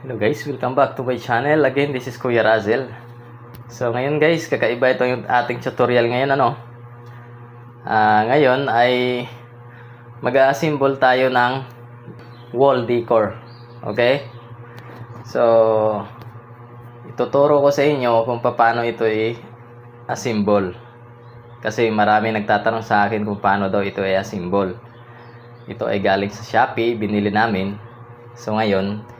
Hello guys, welcome back to my channel. Again, this is Kuya Razel. So ngayon guys, kakaiba ito yung ating tutorial ngayon ngayon ay mag-assemble tayo ng wall decor. Okay? So ituturo ko sa inyo kung paano ito i-assemble. Kasi marami nagtatanong sa akin kung paano daw ito i-assemble. Ito ay galing sa Shopee, binili namin. So ngayon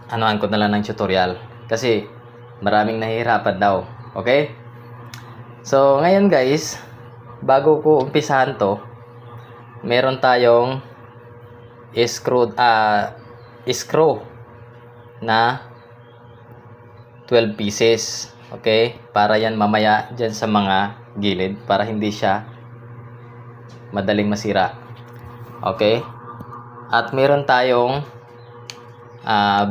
anuhan ko na lang ng tutorial kasi maraming nahihirapan daw. Okay? So ngayon guys, bago ko umpisahan to, meron tayong screw na 12 pieces. Okay? Para yan mamaya dyan sa mga gilid para hindi siya madaling masira. Okay? At meron tayong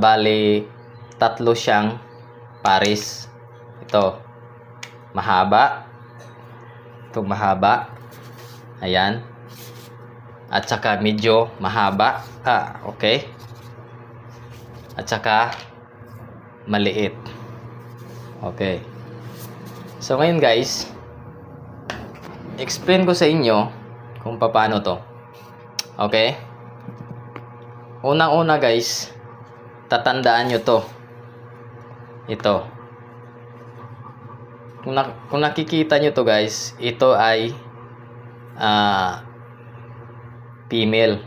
bali tatlo siyang pares. Ito mahaba, itong mahaba, ayan, at saka medyo mahaba, okay, at saka maliit. Okay, so ngayon guys, explain ko sa inyo kung paano to. Okay, unang-una guys, tatandaan nyo to. Ito. Kung nakikita nyo to guys, ito ay female.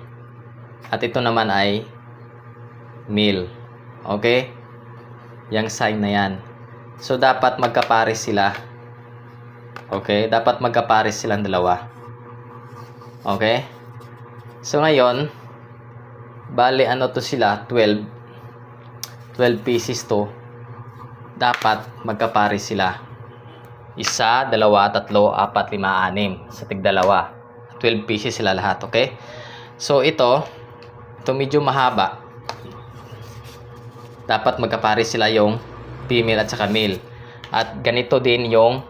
At ito naman ay male. Okay? Yang sign na yan. So, dapat magkapares sila. Okay? Dapat magkapares silang dalawa. Okay? So, ngayon, bali ano to sila? 12 pieces to. Dapat magkapares sila. 1, 2, 3, 4, 5, 6 sa tigdalawa. 12 pieces sila lahat, okay? So ito medyo mahaba. Dapat magkapares sila yung female at saka male. At ganito din yung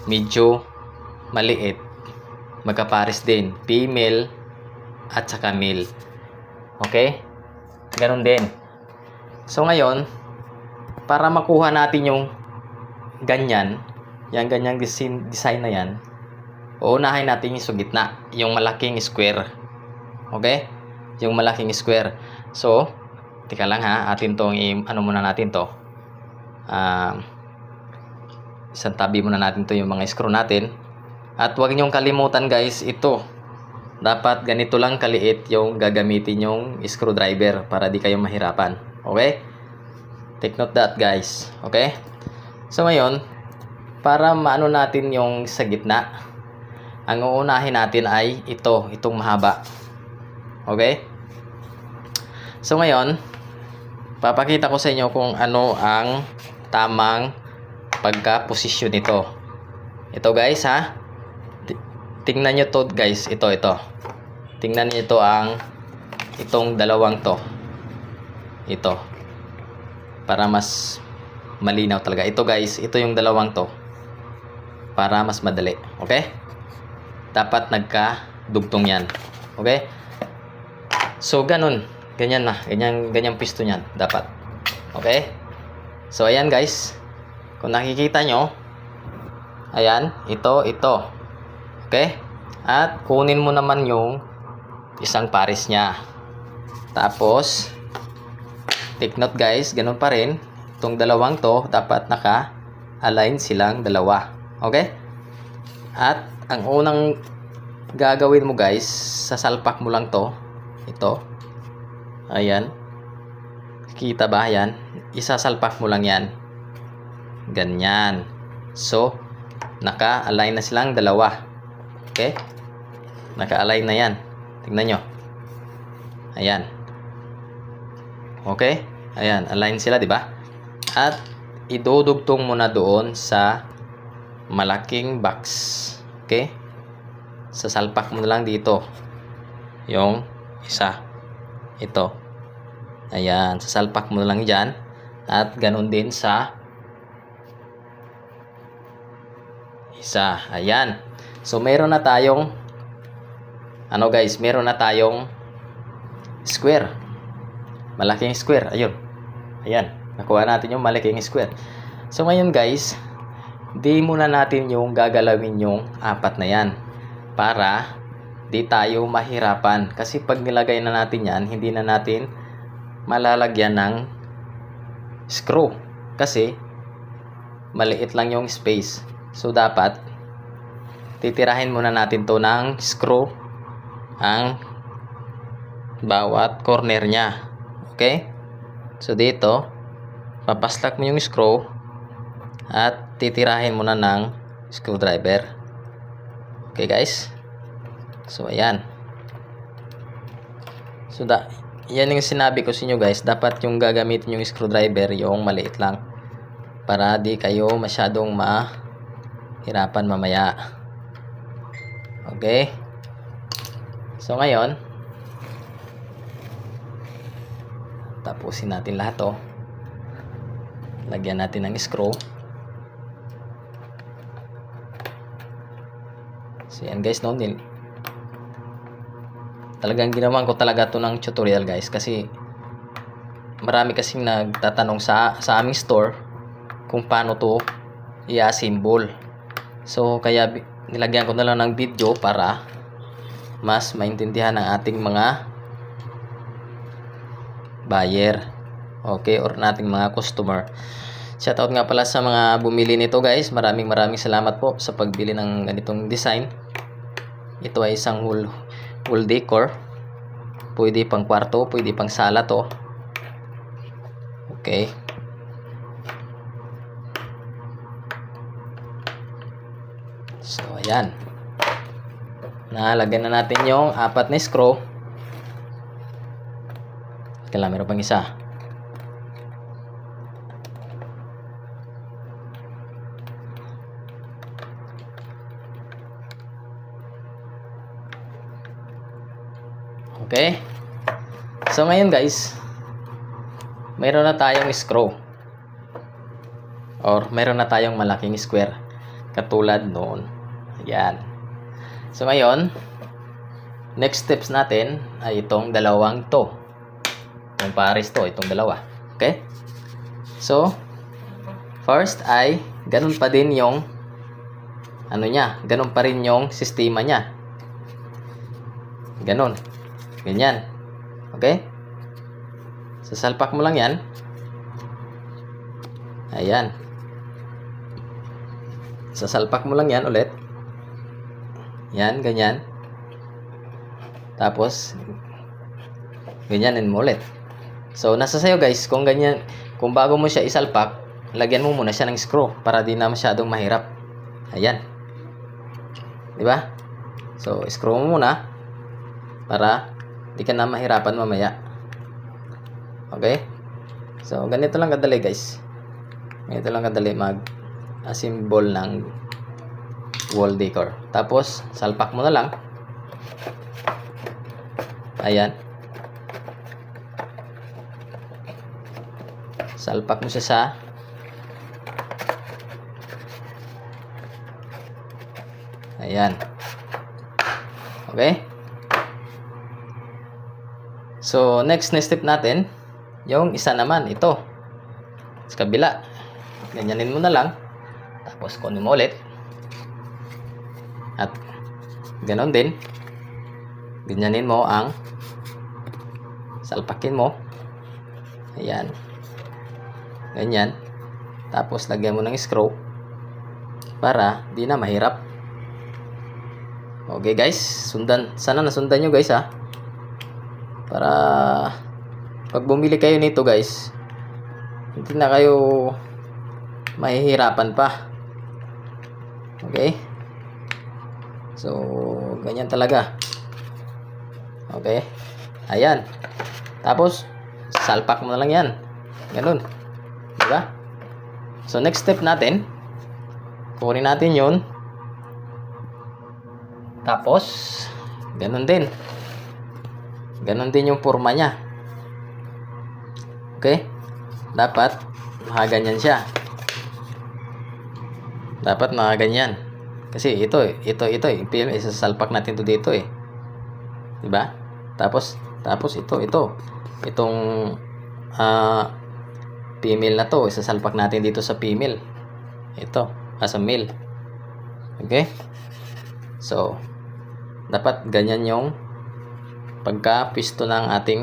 medyo maliit. Magkapares din female at saka male. Okay? Ganon din. So ngayon, para makuha natin yung ganyan, yung ganyang design na yan, uunahin natin yung sa gitna, yung malaking square. Okay? Yung malaking square. So, tika lang ha, atin tong ano muna natin to. Isang tabi muna natin to yung mga screw natin. At huwag niyong kalimutan guys, ito. Dapat ganito lang kaliit yung gagamitin yung screwdriver para di kayo mahirapan. Okay? Take note that guys. Okay? So ngayon, para maano natin yung sa gitna, ang uunahin natin ay itong mahaba. Okay? So ngayon, papakita ko sa inyo kung ano ang tamang pagka-posisyon nito. Ito guys ha. Tingnan nyo to guys. Ito. Tingnan nyo itong dalawang to. Ito. Para mas malinaw talaga. Ito guys, ito yung dalawang to. Para mas madali. Okay? Dapat nagka-dugtong yan. Okay? So, ganun. Ganyan na. Ganyang pisto niyan. Dapat. Okay? So, ayan guys. Kung nakikita nyo, ayan, ito. Okay? At kunin mo naman yung isang pares niya. Tapos, take note guys, ganun pa rin. Itong dalawang to, dapat naka-align silang dalawa. Okay? At ang unang gagawin mo guys, sasalpak mo lang to. Ito. Ayan. Kita ba? Ayan. Isasalpak mo lang yan. Ganyan. So, naka-align na silang dalawa. Okay? Naka-align na yan. Tingnan nyo. Ayan. Okay? Ayan, align sila, di ba? At idudugtong mo na doon sa malaking box. Okay? Sasalpak mo na lang dito. Yung isa. Ito. Ayan, sasalpak mo na lang dyan. At ganun din sa isa. Ayan. So, meron na tayong meron na tayong square. malaking square. Ayun. Ayan. Nakuha natin yung malaking square. So ngayon guys, di muna natin yung gagalawin yung apat na yan. Para di tayo mahirapan. Kasi pag nilagay na natin yan, hindi na natin malalagyan ng screw. Kasi maliit lang yung space. So dapat titirahin muna natin to ng screw ang bawat corner nya. Okay? So dito, papaslak mo yung screw at titirahin muna ng screwdriver. Okay guys? So ayan. So yan yung sinabi ko sa inyo guys, dapat yung gagamitin yung screwdriver yung maliit lang para di kayo masyadong mahirapan mamaya. Okay? So ngayon, tapusin natin lahat to. Lagyan natin ng screw. So yan guys, no, talagang ginawan ko talaga to ng tutorial guys, kasi marami kasing nagtatanong sa aming store kung paano to i-assemble. So kaya nilagyan ko na lang ng video para mas maintindihan ng ating mga buyer, okay, or nating mga customer. Shoutout nga pala sa mga bumili nito guys. Maraming salamat po sa pagbili ng ganitong design. Ito ay isang wall decor. Pwede pang kwarto, pwede pang sala to. Okay. So ayan. Nalagyan na natin yung apat na screw. Kailangan meron pang isa. Okay. So ngayon guys, mayroon na tayong screw. Or mayroon na tayong malaking square. Katulad noon. Ayan. So ngayon, next steps natin ay itong dalawang to. Itong pares to, itong dalawa. Okay? So, first ay ganun pa din yung ano nya, ganun pa rin yung sistema nya. Ganun. Ganyan. Okay? Sasalpak mo lang yan. Ayan. Sasalpak mo lang yan ulit. Yan, ganyan. Tapos, ganyanin mo ulit. So, nasa sayo guys, kung ganyan, kung bago mo siya isalpak, lagyan mo muna siya ng screw para di na masyadong mahirap. Ayan. Diba? So, screw mo muna para di ka na mahirapan mamaya. Okay? So, ganito lang kadali guys. Ganito lang kadali mag-assemble ng wall decor. Tapos, salpak mo na lang. Ayan. Salpak mo siya sa ayan. Okay? So, next na step natin, yung isa naman, ito. Sa kabila. Ganyanin mo na lang. Tapos, kunin mo ulit. At, ganon din. Ganyanin mo ang salpakin mo. Ayan. Ganyan. Tapos, lagyan mo ng screw para di na mahirap. Okay guys, sana nasundan nyo guys ha. Para pag bumili kayo nito guys, hindi na kayo mahihirapan pa. Okay? So, ganyan talaga. Okay? Ayan. Tapos, salpak mo na lang yan. Ganun. Diba? So, next step natin, kunin natin yun. Tapos, ganun din. Ganun din yung forma nya. Okay? Dapat, makaganyan siya. Dapat makaganyan. Kasi ito, isasalpak natin to dito eh. Diba? Tapos ito. Itong female na to. Isasalpak natin dito sa female. Ito, as a male. Okay? So, dapat ganyan yung pagka-pisto ng ating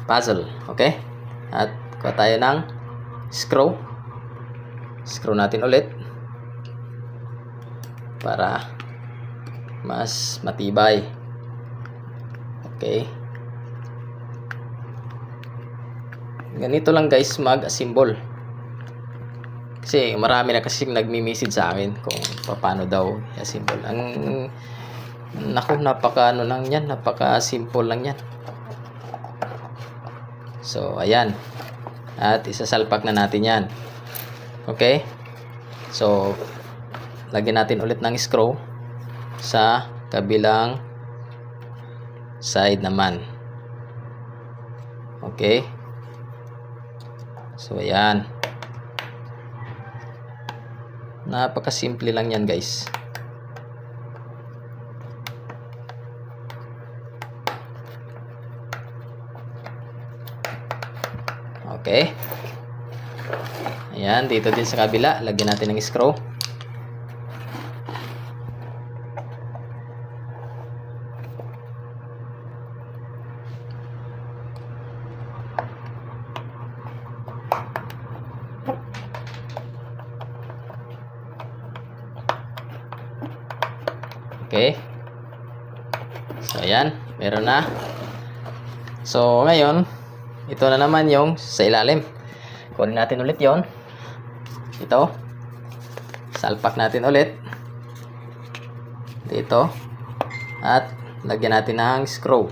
puzzle. Okay? At kuha tayo ng screw. Screw natin ulit para mas matibay. Okay? Ganito lang guys mag-assemble. Kasi marami na kasing nagmi-message sa akin kung paano daw i-assemble. Napaka lang yan, napaka simple lang yan. So ayan. At isasalpak na natin yan. Okay? So lagyan natin ulit ng screw sa kabilang side naman. Okay? So ayan. Napakasimple lang yan guys. Okay. Ayan, dito din sa kabila, lagyan natin ng screw. Okay. So, ayan. Meron na. So, ngayon, ito na naman yung sa ilalim. Kunin natin ulit yon. Ito. Salpak natin ulit. Dito. At, lagyan natin ng screw.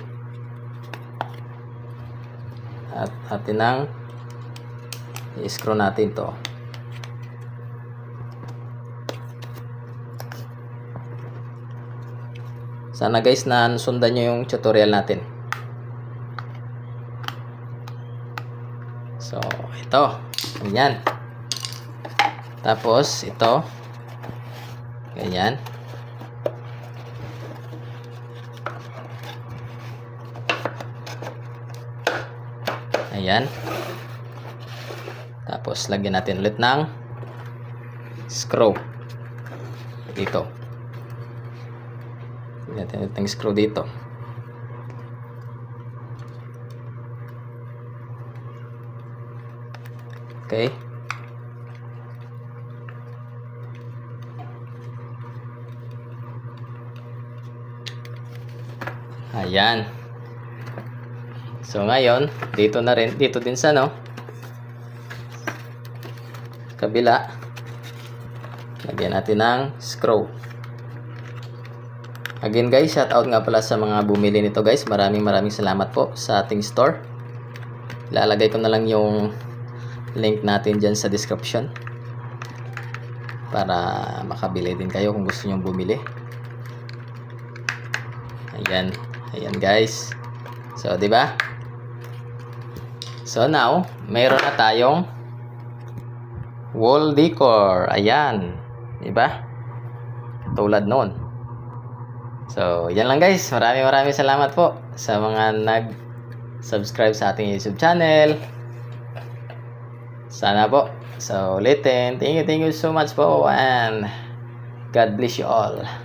At, atin ng i-screw natin to. Sana guys na sundan nyo yung tutorial natin. So, ito. Ganyan. Tapos, ito. Ganyan. Ayan. Tapos, lagyan natin ulit ng screw. Dito. Natin itong screw dito. Okay. Ayan. So ngayon, dito na rin, dito din sa kabila. Lagyan natin ng screw. Again guys, shout out nga pala sa mga bumili nito guys. Maraming salamat po sa ating store. Ilalagay ko na lang yung link natin dyan sa description para makabili din kayo kung gusto nyo bumili. Ayan. Ayan guys. So, di ba? So now, mayroon na tayong wall decor. Ayan. Di ba? Tulad noon. So, yan lang guys. Maraming salamat po sa mga nag-subscribe sa ating YouTube channel. Sana po. So, ulitin. Thank you so much po and God bless you all.